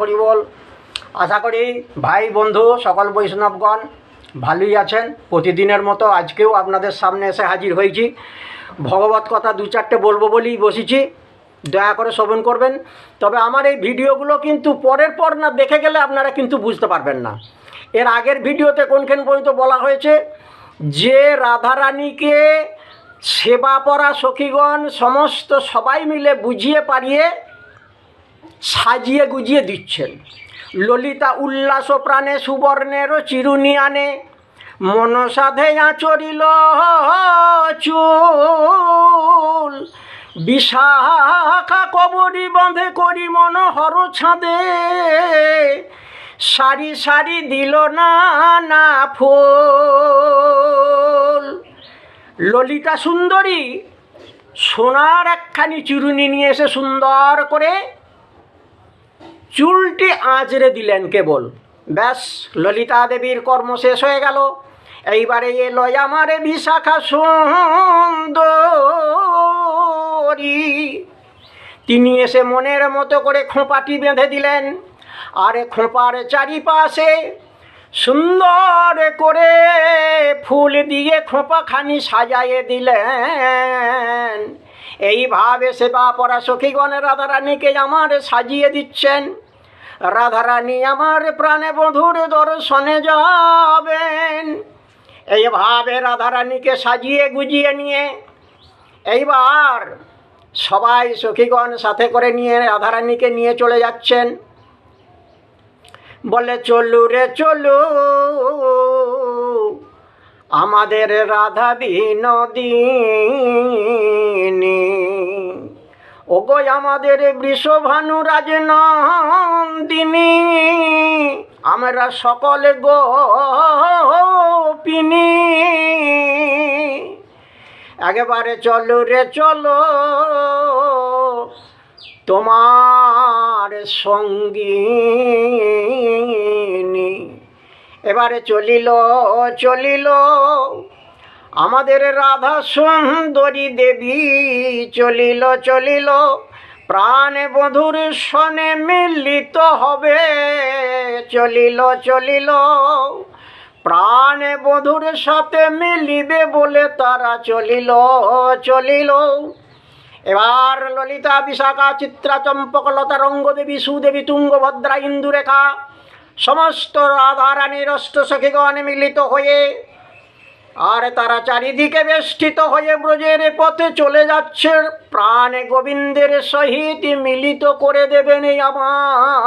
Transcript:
হরি বল। আশা করি ভাই বন্ধু সকল বৈষ্ণবগণ ভালোই আছেন। প্রতিদিনের মতো আজকেও আপনাদের সামনে এসে হাজির হয়েছি। ভগবত কথা দু চারটে বলবো বলেই বসেছি, দয়া করে শ্রবণ করবেন। তবে আমার এই ভিডিওগুলো কিন্তু পরের পর না দেখে গেলে আপনারা কিন্তু বুঝতে পারবেন না। এর আগের ভিডিওতে কোনখান পর্যন্ত বলা হয়েছে যে রাধারানীকে সেবা পরা সখীগণ সমস্ত সবাই মিলে বুঝিয়ে পারিয়ে সাজিয়ে গুজিয়ে দিচ্ছেন। ললিতা উল্লাস প্রাণে সুবর্ণের চিরুনি আনে, মনসাধে আচরিল চুল, বিশাখা কবরী বাঁধে করি মনোহর ছাদে, সারি সারি দিল না না ফুল। ললিতা সুন্দরী সোনার একখানি চিরুনি নিয়ে এসে সুন্দর করে চুলটি আঁচড়ে দিলেন কেবল, ব্যাস ললিতা দেবীর কর্ম শেষ হয়ে গেল। এইবারে এলো আমারে বিশাখা সুন্দরী, তিনি এসে মনের মতো করে খোঁপাটি বেঁধে দিলেন, আর খোঁপার চারিপাশে সুন্দর করে ফুল দিয়ে খোঁপাখানি সাজাইয়ে দিলেন। এইভাবে সেবা পরা সখীগণ রাধারানীকে আমার সাজিয়ে দিচ্ছেন। রাধারানী আমার প্রাণে বধূর দর্শনে যাবেন। এইভাবে রাধারানীকে সাজিয়ে গুজিয়ে নিয়ে এইবার সবাই সখীগণ সাথে করে নিয়ে রাধারানীকে নিয়ে চলে যাচ্ছেন। বলে চলু রে চলু আমাদের রাধা বিনোদিনী, ওগো আমাদের বৃষভানু রাজনন্দিনী, আমরা সকলে গোপিনী। একেবারে চলো রে চলো তোমার সঙ্গিনী। এবারে চলিল চলিল আমাদের রাধা সুন্দরী দেবী, চলিল চলিল প্রাণে বধূর সনে মিলিত হবে। চলিল চলিল প্রাণে বধূর সাথে মিলিবে বলে তারা চলিল চলিল। এবার ললিতা বিশাখা চিত্রা চম্পকলতা রঙ্গদেবী সুদেবী তুঙ্গভদ্রা ইন্দুরেখা সমস্ত রাধারানীর অষ্টসখীগণ মিলিত হয়ে আর তারা চারিদিকে বেষ্টিত হয়ে ব্রজের পথে চলে যাচ্ছে। প্রাণে গোবিন্দের সহিত মিলিত করে দেবেন আমার।